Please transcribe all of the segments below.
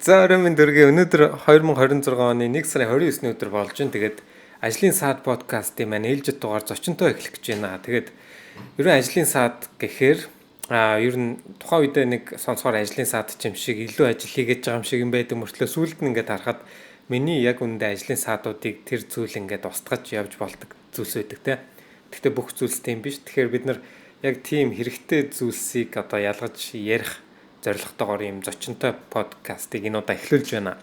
За оройн дөрөв өнөөдөр 2026 оны 1 сарын 29-ний өдөр болж байна. Тэгээд ажлын саад подкастын маань ээлжид дугаар зочинтой эхлэх гэж байна. Тэгээд ерөн ажлын саад гэхээр ер нь тухайн үедээ нэг сонсохоор ажлын саад ч юм шиг илүү ажил хийгээд байгаа юм шиг юм байдаг мөртлөө сүүлд нь ингээд харахад миний яг үндэ ажлын саадуудыг тэр зүйл ингээд устгаж явж болдог зүйлс байдаг те. Гэхдээ бүх зүйлс тийм биш. Тэгэхээр бид нар яг тийм хэрэгтэй зүйлсийг одоо ялгаж ярих зорилготойгоор ийм зочинтой подкастыг энэ удаа эхлүүлж байна.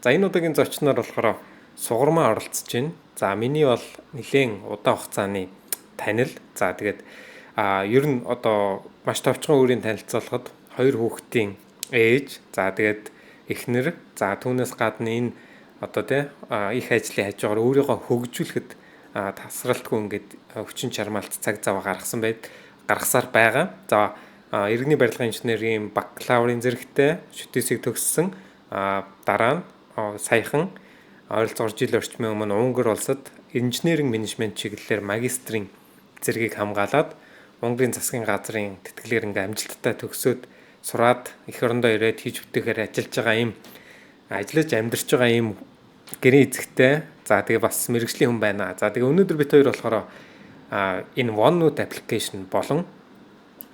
За энэ удаагийн зочноор болохоор сугармаа оролцож байна. За миний бол нэлээд удаан хугацааны танил. За тэгээд ер нь одоо маш товчхон өөрийн танилцуулахад хоёр хүүхдийн ээж, за тэгээд эхнэр, за түүнээс гадна энэ одоо их ажлын хажуугаар өөрийгөө хөгжүүлэхэд тасралтгүй ингээд өвчин чармаалт цаг зав гаргасаар байгаа. За иргэний барилгын инженерийн бакалаврын зэрэгтэй шүтээсийг төгссөн. Дараа нь саяхан ойролцоогоор жил орчмын өмнө Унгар улсад инженеринг менежмент чиглэлээр магистрийн зэргийг хамгаалаад Унгарийн засгийн газрын тэтгэлгээр ингээм амжилттай төгсөөд сураад эх орондоо ирээд хийж бүтээхээр ажиллаж амьдарч байгаа ийм гэрийн эзэгтэй. За тэгээ бас мэргэжлийн хүн байна. За тэгээ өнөөдөр бид хоёр болохоор энэ OneNote application болон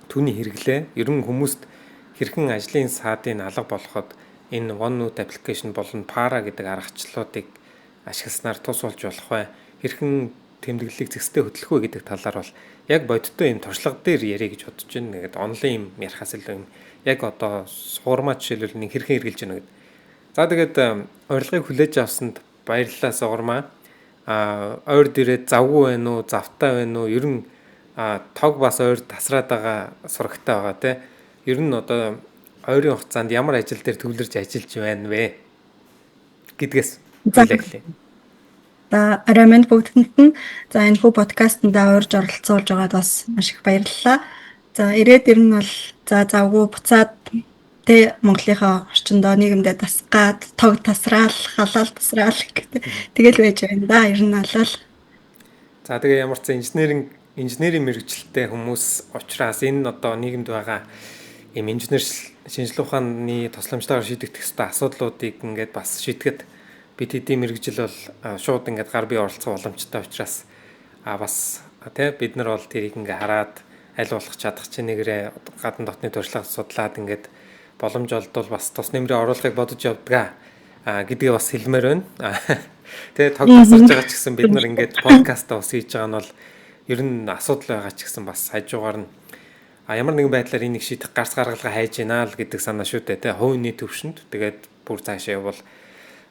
түүний хэрэглээ ер нь хүмүүст хэрхэн ажлын саадын алга болгоход энэ OneNote application болон Para гэдэг аргачлалуудыг ашигласнаар тус болж болох бай. Хэрхэн тэмдэглэлийг зэгцтэй хөтлөх вэ гэдэг талаар бол яг бодиттой юм туршлага дээр ярих гэж бодож байна. Нэгэд онлайн юм ярихаас илүү юм яг одоо суурмаа жишээлбэл нэг хэрхэн хэрэгжилж байна гэдэг. За тэгээд урилгыг хүлээж авсанд баярлалаа суурмаа. Ойр дээрээ завгүй байна уу, завтай байна уу? Ер нь тог бас ойр тасраад байгаа сурагтай байгаа те. Ер нь одоо ойрын хугацаанд ямар ажил дээр төвлөрж ажиллаж байна вэ гэдгээс хэлээглээ. За оройн бүгдэнд нь за энэ хүү подкастт орж оролцуулж байгаад бас маш их баярлалаа. За ирээд ер нь бол за завгүй буцаад тэ Монголынхаа орчиндөө нийгэмдээ тасгаад тог тасраал, халаал тасраал гэдэг тэгэл байж байна да. Ер нь алал. За тэгээ ямар ч инженерийн мэргэжилттэй хүмүүс учраас энэ одоо нийгэмд байгаа ийм инженер шинжилгээ ухааны тусламжтайгаар шийдэх ёстой асуудлуудыг ингээд бас шийдэхэд бид хэдийн мэргэжил бол шууд ингээд гар бие оролцох боломжтой учраас бас бид нар бол тэрийг ингээд хараад аль болох чадах чинээрээ гадна дотны туршлага судлаад ингээд боломж олдвол бас тус нэмрээ оруулахыг бодож явдгаа гэдгээ бас хэлмээр байна. Тэгээ тог тасарч байгаа ч гэсэн бид нар ингээд подкастаа бас хийж байгаа нь бол ер нь асуудал байгаа ч гэсэн бас хажуугаар нь ямар нэгэн байдлаар энийг шийдэх гарц гаргалгаа хайж гинаа л гэдэг санаа шүү дээ. Хувийн төвшөнд тэгээд бүр цаашаа явбал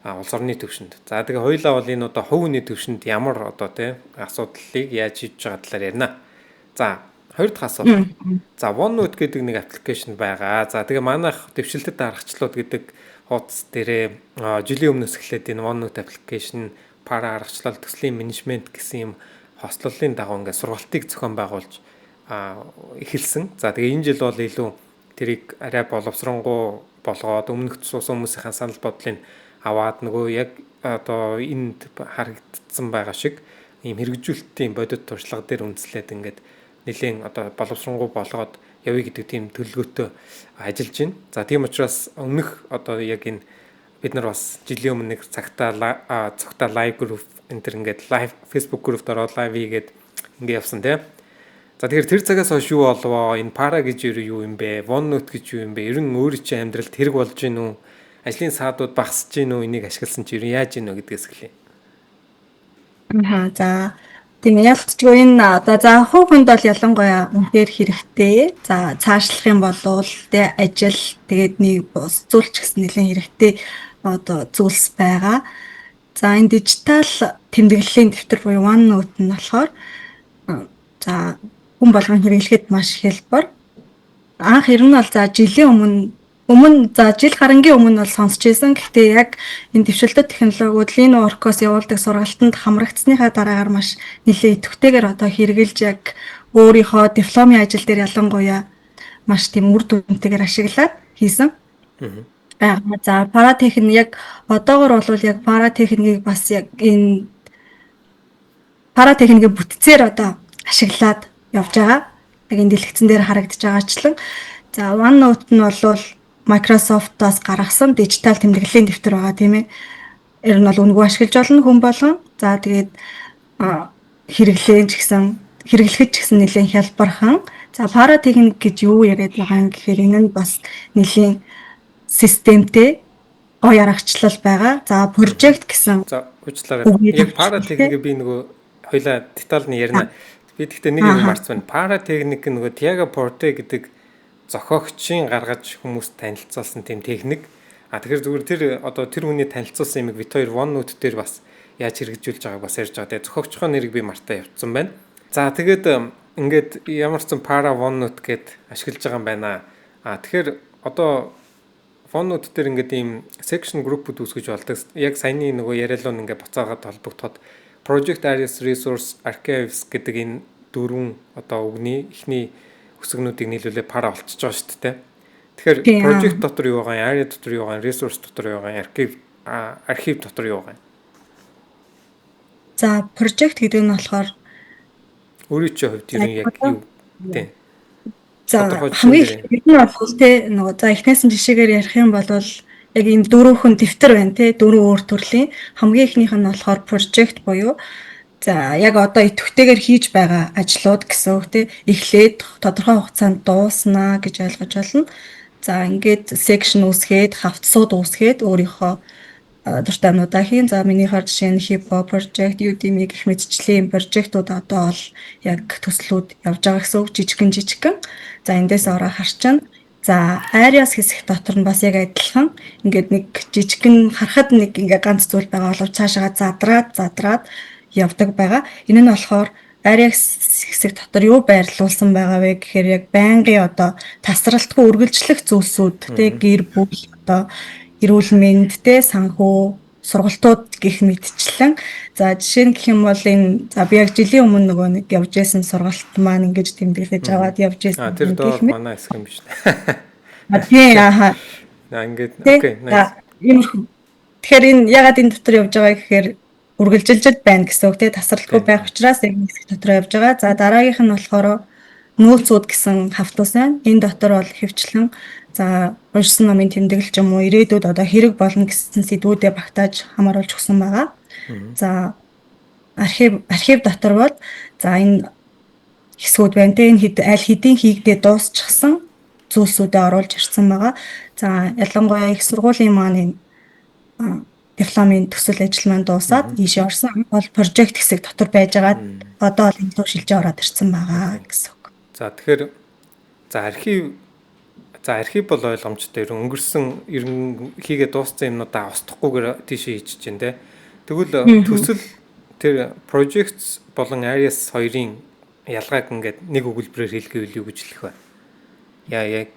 улс орны төвшөнд. За тэгээ хоёулаа бол энэ одоо хувийн төвшөнд ямар одоо асуудлыг яаж шийдэж байгаа талаар ярина. За хоёр дахь асуулт. За OneNote гэдэг нэг аппликейшн байгаа. За тэгээ манайх дэвшилтэд аргачлалууд гэдэг хуудас дээрээ жилийн өмнөөс эхлээд энэ OneNote аппликейшн Para аргачлал төслийн менежмент гэсэн юм хослолын дагуу ингээд сургалтыг зохион байгуулж эхэлсэн. За тэгээ энэ жил бол илүү тэрийг арай боловсронгуй болгоод өмнөх суусан хүмүүсийн санал бодлыг аваад нөгөө яг одоо энд харагдсан байгаа шиг ийм хэрэгжүүлэлтийн бодит туршлага дээр үндэслээд ингээд нэлийн одоо боловсронгуй болгоод явъя гэдэг тийм төлөвлөгөөтэй ажиллаж байна. За тийм учраас өмнөх одоо яг энэ бид нар бас жилийн өмнө нэг цагтаа лайв групп энэ төр ингээд лайв Facebook группт ороод лайв хийгээд ингээд явсан тийм. За тэгэхээр тэр цагаас хойш юу болвоо? Энэ Para гэж юу юм бэ? OneNote гэж юу юм бэ? Ер нь өөрийн чинь амьдралд хэрэг болж гин үү? Ажлын саадууд багасж гин үү? Энийг ашигласан чи ер нь яаж гин үү гэдгээс эхлэе. За тийм ялцгүй энэ одоо за хүүхэнд бол ялангуяа үнээр хэрэгтэй. За цаашлах юм бол ажил тэгээд нэг бус зүйлч гэсэн нэлээд хэрэгтэй одоо зүйлс байгаа. За энэ дижитал тэмдэглэлийн дэвтэр буюу OneNote нь болохоор за хүн болгон хэрэглэхэд маш хялбар. Анх ер нь бол за жилийн өмнө за жил гарангийн өмнө бол сонсч байсан. Гэхдээ яг энэ дэвшилтэт технологиуд Lean Work-оос явуулдаг сургалтанд хамрагдсныхаа дараагаар маш нэлээд идэвхтэйгээр одоо хэрэгжилж яг өөрийнхөө дипломын ажил дээр ялангуяа маш тийм үр дүнтэйгээр ашиглаад хийсэн. За Para техник яг одоогор бол яг Para техникийг бас яг энэ Para техникийн бүтцээр одоо ашиглаад явж байгаа. Яг энэ дэлгэцэн дээр харагдаж байгаачлан за OneNote нь бол Microsoft-оос гаргасан дижитал тэмдэглэлийн дэвтэр байгаа тийм ээ. Ер нь бол үнэгүй ашиглаж болно хүн болгон. За тэгээд хэрэглэж гэсэн нэлийн хялбархан. За паратехник гэж юу яриад байгаа юм гэхээр энэ нь бас нэлийн системтэй гоё аргачлал байгаа. За project гэсэн. За уучлаарай. Яг паратехник би нөгөө хоёлаа детальны ярина. Би тэгтээ нэг юм марцсан. Паратехник нөгөө Tiago Porte гэдэг зохиогчийн гаргаж хүмүүст танилцуулсан тийм техник. Тэгэхээр зүгээр тэр хүний танилцуулсан юмыг бит хоёр OneNote дээр бас яаж хэрэгжүүлж байгааг бас ярьж байгаа. Тэгээ зохиогчхоо нэрийг би мартаа явуулсан байна. За тэгээд ингээд ямар ч Para OneNote гэд ашиглаж байгаа юм байна. Тэгэхээр одоо OneNote дээр ингээд ийм section group-ууд үүсгэж болдог. Яг саяны нөгөө яриалуу ингээд буцаагаад холбогдоход Project Areas Resource Archives гэдэг энэ дөрвөн одоо үгний эхний өсгөнүүдийг нийлүүлээ Para болчихж байгаа шүү дээ. Тэгэхээр project дотор юу байгаа, area дотор юу байгаа, resource дотор юу байгаа, архив дотор юу байгаа. За project гэдэг нь болохоор өөрийн чинь хувьд яг юу тийм. За хамгийн их нь бол тэ нөгөө за эхнээс нь жишээгээр ярих юм бол яг ийм дөрвөн дэвтэр байна те дөрвөн өөр төрлийн хамгийн ихнийх нь болохоор project буюу за яг одоо идэвхтэйгээр хийж байгаа ажлууд гэсэн үг те эхлээд тодорхой хугацаанд дууснаа гэж ойлгож байна. За ингээд section үүсгээд хавцсууд үүсгээд өөрийнхөө дуртай юмудаа хийн. За минийхэр жишээ нь Hippo project, Udemy гэх мэтчлийн projectууд одоо бол яг төслүүд явж байгаа гэсэн үг жижигэн. За эндээс ороо харчин. За Areas хэсэг дотор нь бас яг адилхан. Ингээд нэг жижигэн харахад нэг ингээ ганц зүйл байгаа боловч цаашаа задраад явдаг байгаа. Энэ нь болохоор Areas хэсэг дотор юу байрлуулсан байгаа вэ гэхээр яг байнгын одоо тасралтгүй үргэлжлэх зүйлсүүд те гэр бүл одоо эрүүл мэнд те санхүү сургалтууд гэх мэтчлэн за жишээ нь гэх юм бол энэ за би яг жилийн өмнө нөгөө нэг явж байсан сургалт маань ингэж тэмдэглэж аваад явж байсан. Тэр доор манай хэсэг юм биш үү? Тийм аа. Ингээд окей. Тэгэхээр энэ ягаад энэ дотор явж байгаа гэхээр үргэлжилж байна гэсэн үг те тасралтгүй байх учраас яг нэг хэсэг дотор явж байгаа. За дараагийнх нь болохоор нөөцүүд гэсэн хавтуус байна. Энэ дотор бол хөвчлэн за уншсан номын тэмдэглэл юм уу ирээдүйд одоо хэрэг болно гэсэн сэдвүүдэд багтааж хамааруулж өгсөн байгаа. За архив дотор бол за энэ хэсгүүд байна те энэ аль хэдийн хийгдээ дуусчихсан зүйлсүүдээ оруулж ирсэн байгаа. За ялангуяа их сургуулийн маань энэ дипломын төсөл ажил маань дуусаад ийшээ орсон бол project хэсэг дотор байж байгаа. Одоо бол энэ рүү шилжиж ороод ирсэн байгаа гэсэн үг. За тэгэхээр архив бол ойлгомжтой. Өнгөрсөн хийгээ дууссан юмнуудаа устгахгүйгээр тийшээ хийж чинь те. Тэгвэл төсөл тэр projects болон areas хоёрын ялгааг ингээд нэг өгүүлбэрээр хэлгээвэл юу гэж хэлэх вэ?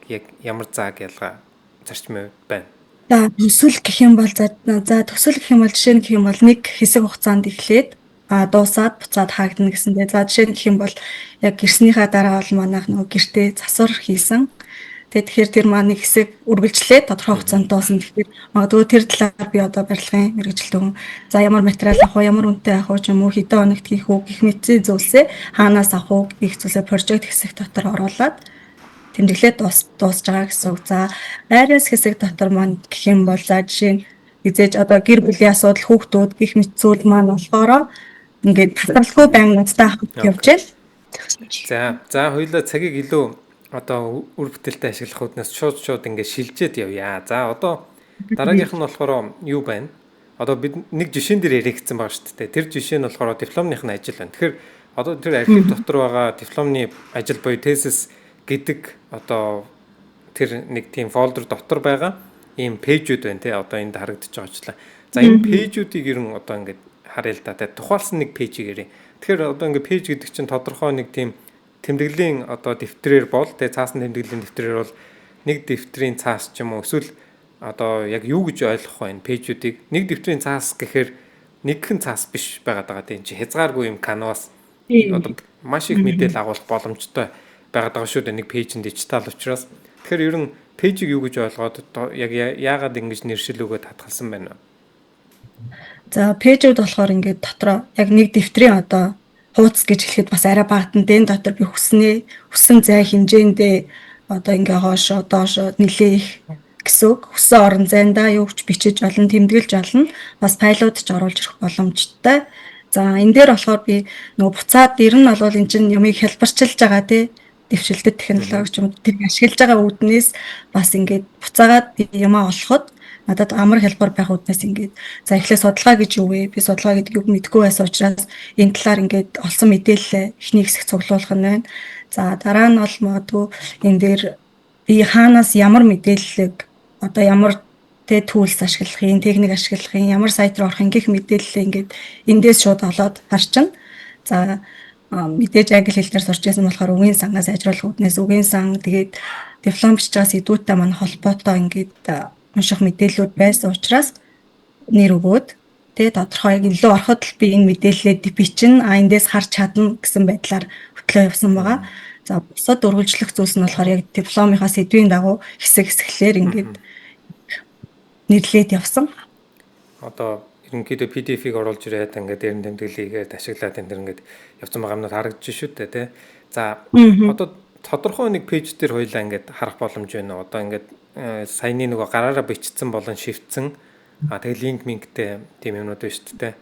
Яг ямар зааг ялгаа зарчмын байна? За төсөл гэх юм бол төсөл гэх юм бол жишээ нь гэх юм бол нэг хэсэг хугацаанд эхлээд дуусаад буцаад хаагдана гэсэндээ за жишээ нь гэх юм бол яг гэрснийхаа дараа бол манайх нөгөө гэртээ засвар хийсэн. Тэгэхээр тэр маань нэг хэсэг үргэлжлээд тодорхой хугацаанд дуусна. Тэгэхээр магадгүй тэр талаар би одоо барилгын мэргэжилтэн за ямар материал авах вэ, ямар үнэтэй авах вэ ч юм уу, хэдэн хоногт хийх үү гэх мэтийн зүйлсээ хаанаас авах уу гэх зүйлсээ project хэсэг дотор оруулаад тэмдэглээд дуусж байгаа гэсэн үг. За Areas хэсэг дотор маань гэх юм бол за жишээ нь эзэж одоо гэр бүлийн асуудал хүүхдүүд гэх мэт зүйл маань болохоор ингээд тасралтгүй байнг надтай явж байна. За хоёулаа цагийг илүү одоо үр бүтээлтэй ашиглах үднээс шууд ингээд шилжээд явъя. За одоо дараагийнх нь болохоор юу байна? Одоо бид нэг жишээн дээр яригдсан байгаа шүү дээ. Тэр жишээ нь болохоор дипломных нь ажил байна. Тэгэхээр одоо тэр архив дотор байгаа дипломны ажил буюу thesis гэдэг одоо тэр нэг тийм фолдер дотор байгаа ийм пэйжүүд байна те одоо энд харагдаж байгаачлаа. За энэ пэйжүүдийг ер нь одоо ингээд харъя л да. Тухайлсан нэг пэйжийг ярив. Тэгэхээр одоо ингээд пэйж гэдэг чинь тодорхой нэг тийм тэмдэглэлийн одоо дэвтрээр бол тэгээ цаасан тэмдэглэлийн дэвтрээр бол нэг дэвтрийн цаас ч юм уу эсвэл одоо яг юу гэж ойлгох вэ энэ пэйжүүдийг нэг дэвтрийн цаас гэхээр нэгхэн цаас биш байгаад байгаа тийм чи хязгааргүй юм канвас одоо маш их мэдээлэл агуулах боломжтой байгаад байгаа шүү дээ нэг пэйжин дижитал учраас тэгэхээр ер нь пэйжийг юу гэж ойлгоод яг яагаад ингэж нэршил өгөөд хатгалсан байна вэ? За пэйжүүд болохоор ингээд дотроо яг нэг дэвтрийн одоо хуудас гэж хэлэхэд бас арай багтан дэн дотор би хүссэн зай хэмжээндээ одоо ингээ хоошоо доошоо нэлээ их гэсэн үг. Хүссэн орон зайдаа юу ч бичиж олон, тэмдэглэж олон, бас файлууд ч оруулж ирэх боломжтой. За энэ дээр болохоор би нөгөө буцаад ер нь бол эн чинь юмыг хэлбэрчилж байгаа тий дэвшилтэт технологи ч юм тэрийг ашиглаж байгаа үүднээс бас ингээд буцаагаад би юмаа олоход надад амар хэлбэр байх үүднээс ингээд за эхлээ судалгаа гэж юу вэ? Би судалгаа гэдэг үг мэдэхгүй байсан учраас энэ талаар ингээд олсон мэдээлэл эхний хэсэг цуглуулах нь байна. За дараа нь бол магадгүй энэ дээр би хаанаас ямар мэдээллийг одоо ямар tools ашиглахын, техник ашиглахын, ямар сайт руу орохын гэх мэдээлэл ингээд эндээс шууд олоод харчна. За мэдээж англи хэл дээр сурч байсан болохоор үгийн сангаас ажруулах үүднээс үгийн сан тэгээд диплом бичиж байгаа сэдвүүтэй манай холбоотой ингээд унших мэдээллүүд байсан учраас нэр өгөөд тэгээд тодорхой яг илүү ороход л би энэ мэдээллээ бичнэ, эндээс харж чадна гэсэн байдлаар хөтлөө явсан байгаа. За бусад үргэлжлэх зүйлс нь болохоор яг дипломынхаа сэдвийн дагуу хэсэглэр ингээд нэрлээд явсан. Одоо ерөнхийдөө PDF-ийг оруулж ирээд ингээд дээр нь тэмдэглэгээд ашиглаад энэ ингээд явсан байгаа юмнууд харагдаж шүү дээ тий. За одоо тодорхой нэг пэйж дээр хоёлаа ингээд харах боломж байна. Одоо ингээд саяны нөгөө гараараа бичсэн болон шивтсэн тэгээ линк минктэй тийм юмнууд байна шүү дээ.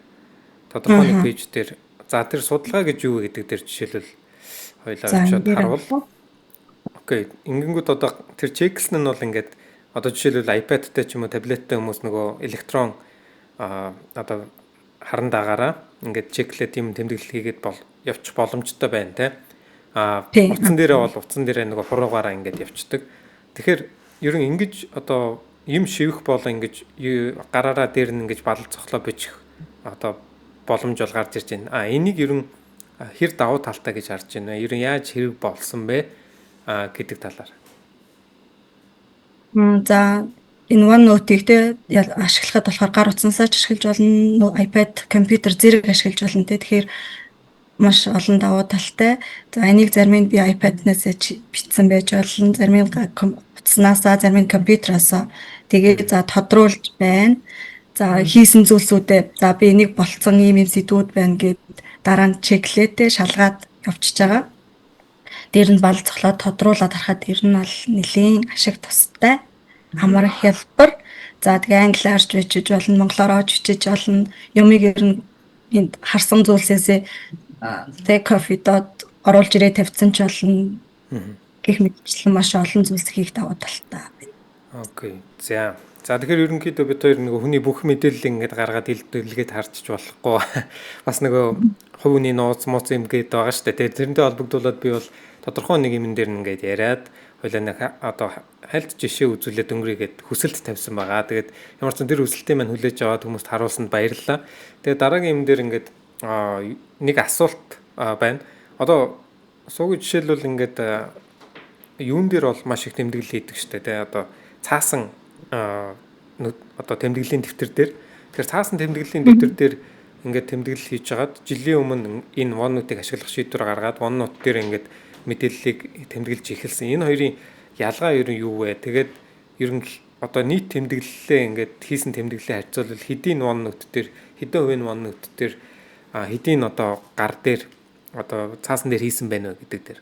Тодорхой нэг пэйж дээр за тэр судалгаа гэж юу гэдэг дээр жишээлбэл хоёлаа шууд харуул. Окей. Ингэнгүүт одоо тэр чексэн нь бол ингээд одоо жишээлбэл iPad-тай ч юм уу таблеттай хүмүүс нөгөө электрон одоо харан дагаараа ингээд чеклээ тийм тэмдэглэл хийгээд явчих боломжтой байна те. Утсан дээрээ нөгөө хуруугаараа ингээд явцдаг. Тэгэхээр ер нь ингэж одоо юм шивэх болоо ингэж гараараа дээр нь ингэж балал цохлоо бичих одоо боломж бол гарч ирж байна. Энийг ер нь хэр давуу талтай гэж харж байна вэ? Ер нь яаж хэрэг болсон бэ гэдэг талаар. За энэ OneNote-ийг те ашиглахад болохоор гар утсансаа ашиглаж болно, iPad, компьютер зэрэг ашиглаж болно те. Тэгэхээр маш олон давуу талтай. За энийг зарим нь би iPad-наас бичсэн байж болно, зарим нь утаснасаа, зарим нь компьютераасаа тэгээд за тодруулж байна. За хийсэн зүйлсүүдээ за би энийг болцсон ийм сэдвүүд байна гэд дараа нь чеклээтэй шалгаад явчихж байгаа. Дээр нь бал цохлоод тодруулаад харахад ер нь бол нэлийн ашиг тустай амар хэлбэр. За тэгээ англиарч бичиж болно, монголоор бичиж болно. Юмыг ер нь энд харсан зүйлсээс take coffee-дод оруулж ирээ тавьсан ч болно. Гэх мэтчлэн маш олон зүйлс хийх давуу талтай байна. Окей. За тэгэхээр ерөнхийдөө бид хоёр нөгөө хүний бүх мэдээллийг ингээд гаргаад илэргээд харчиж болохгүй. Бас нөгөө хувийн нууц мууц юм гээд байгаа шүү дээ. Тэрнтэй холбогдуулаад би бол тодорхой нэг юм дээр ингээд яриад хоёлаа нэг одоо хальт жишээ үзүүлээд өнгөрийгээд хүсэлт тавьсан байгаа. Тэгээд ямар ч тэр хүсэлтийн маань хүлээж аваад хүмүүст харуулсанд баярлалаа. Тэгээд дараагийн юм дээр ингээд нэг асуулт байна. Одоо суугийн жишээлбэл ингээд юун дээр бол маш их тэмдэглэл хийдэг шүү дээ. Тэгээд одоо цаасан одоо тэмдэглэлийн дэвтэр дээр тэгэхээр цаасан тэмдэглэлийн дэвтэр дээр ингээд тэмдэглэл хийж хагаад жилийн өмнө энэ OneNote-ыг ашиглах шийдвэр гаргаад OneNote дээр ингээд мэдээллийг тэмдэглэж эхэлсэн. Энэ хоёрын ялгаа ер нь юу вэ? Тэгээд ер нь одоо нийт тэмдэглэлээ ингээд хийсэн тэмдэглэлээ харьцуулбал хэдийн OneNote дээр хэдэн хувийн OneNote дээр хэдийн одоо гар дээр одоо цаасан дээр хийсэн байна вэ гэдэг дээр.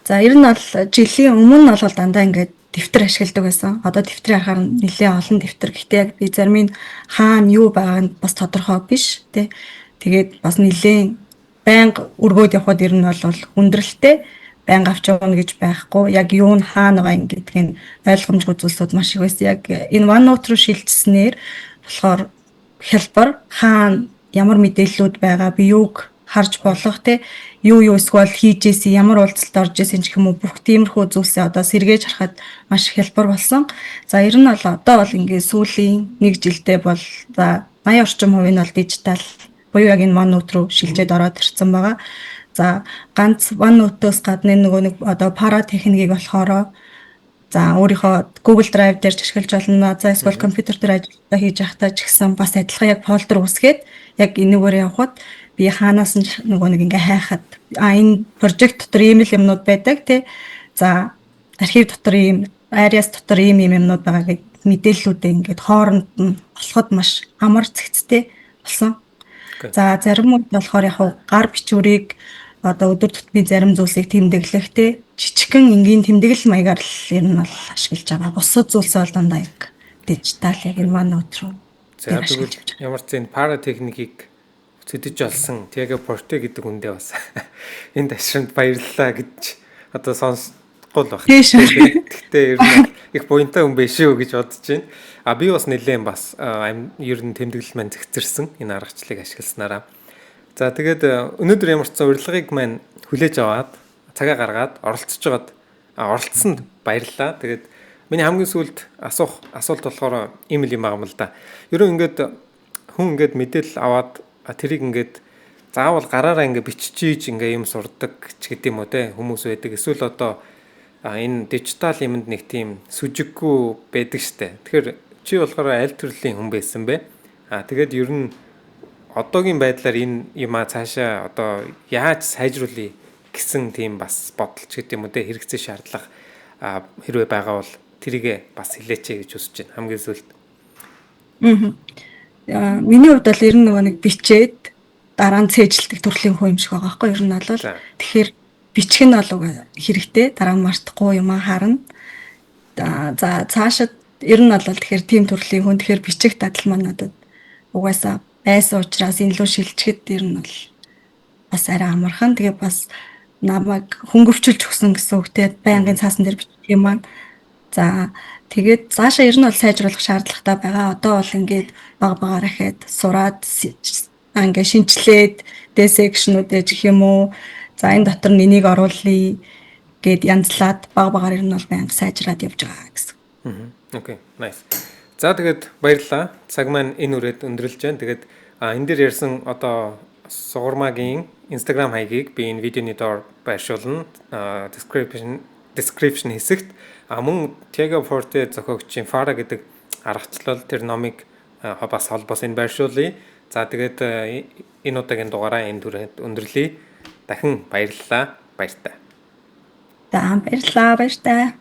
За ер нь бол жилийн өмнө бол дандаа ингээд дэвтэр ашигладаг байсан. Одоо дэвтрийг харахаар нэлээд олон дэвтэр. Гэхдээ яг би зарим нь хаана юу байгаа нь бас тодорхой биш тий. Тэгээд бас нэлээд байнга өргөөд явхад ер нь бол хүндрэлтэй байнга авч явна гэж байхгүй. Яг юу нь хаана байгаа юм гэдгийг ойлгомжгүй зүйлсүүд маш их байсан. Яг энэ OneNote руу шилжснээр болохоор хэлбэр хаана ямар мэдээллүүд байгаа би юуг харж болох те юу эсвэл хийж ийсэн ямар уулзалт орж ийсэн ч юм уу бүх тиймэрхүү зүйлсээ одоо сэргээж харахад маш их хэлбэр болсон. За ер нь бол одоо бол ингээд сүүлийн 1 жилдээ бол за 80% нь бол дижитал буюу яг энэ OneNote руу шилжээд ороод ирсэн байгаа. За ганц OneNote-оос гадна нөгөө нэг одоо пара техникийг болохоор за өөрийнхөө Google Drive дээр ашиглаж болно. За эсвэл компьютер дээр ажиллаа хийж явахдаа ч гэсэн бас адилхан яг фолдер үсгээд яг энэгээр явхад би хаанаас нь нөгөө нэг ингээ хайхад энэ project дотор ийм л юмнууд байдаг тий. За архив дотор ийм, Arias дотор ийм юмнууд байгаа гэж мэдээллүүдээ ингээд хооронд нь болоход маш амар цэгцтэй болсон. За зарим үед болохоор яг гар бичвэрийг одоо өдөр тутмын зарим зүйлсийг тэмдэглэх тий. жижигхэн энгийн тэмдэглэл маягаар л ер нь бол ашиглаж байгаа. Бусад зүйлсээ бол дандаа яг дижитал яг энэ манай өдрөө За тэгвэл ямар ч зэн пара техникийг төдөж олсон Tiago Porte гэдэг үндэ бас энэ ташрамд баярлалаа гэж одоо сонсгол баг. Гэхдээ ер нь их буянтай хүн биш үү гэж бодож байна. А би бас нэлээд бас ер нь тэмдэглэл маань зэгцэрсэн энэ аргачлалыг ашигласнараа. За тэгээд өнөөдөр ямар ч зэн урилгыг маань хүлээж аваад цагаа гаргаад оролцсонд баярлалаа. Тэгээд миний хамгийн сүүлд асуулт болохоор ийм юм байгаа юм л да. Ерөн ингээд хүн ингээд мэдээлэл аваад тэрийг ингээд заавал гараараа ингээд биччихийж ингээд юм сурдаг ч гэдэм үү те хүмүүс байдаг. Эсвэл одоо энэ дижитал юмд нэг тийм сүжиггүй байдаг штэ. Тэгэхээр чи болохоор аль төрлийн хүн байсан бэ? Тэгээд ер нь одоогийн байдлаар энэ юмаа цаашаа одоо яаж сайжруулъя гэсэн тийм бас бодолч гэдэм үү те хэрэгцээ шаардлага хэрвээ байгаа бол тэрийгэ бас хэлээч гэж хүсэж байна. Хамгийн сүүлд. Миний хувьд бол ер нь нөгөө нэг бичээд дараа нь цээжилдэг төрлийн хүн юм шиг байгаа байхгүй ер нь бол тэгэхээр бичих нь бол хэрэгтэй дараа нь мартахгүй юм харна. За цаашид ер нь бол тэгэхээр тийм төрлийн хүн тэгэхээр бичих дадал маань надад угаасаа байсан учраас энэ лөө шилжихэд ер нь бол бас арай амархан тэгээ бас намайг хөнгөвчүүлж өгсөн гэсэн үгтэй байнгын цаасан дээр бичих юм маань. За тэгээд цаашаа ер нь бол сайжруулах шаардлагатай байгаа. Одоо бол ингээд багаар ихэд сураад ингээ шинчлээд десекшнүүдээ гэх юм уу. За энэ дотор нэнийг оруулъя гэд янзлаад багаар ер нь бол байнга сайжраад явж байгаа гэсэн. Окей, nice. За тэгээд баярлалаа. Цаг маань энэ үрээд өндөрлж байна. Тэгээд энэ дээр ярьсан одоо Сугармагийн Instagram хаягийг би энэ видеоны доор байршуулна. Description хэсэгт мөн Tiago Porte зохиогчийн Fara гэдэг аргачлал тэр номыг бас холбоос энэ байршуулъя. За тэгээд энэ удаагийн дугаараа энэ түрээд өндөрлөе. Дахин баярлалаа. Баяртай. За баярлалаа.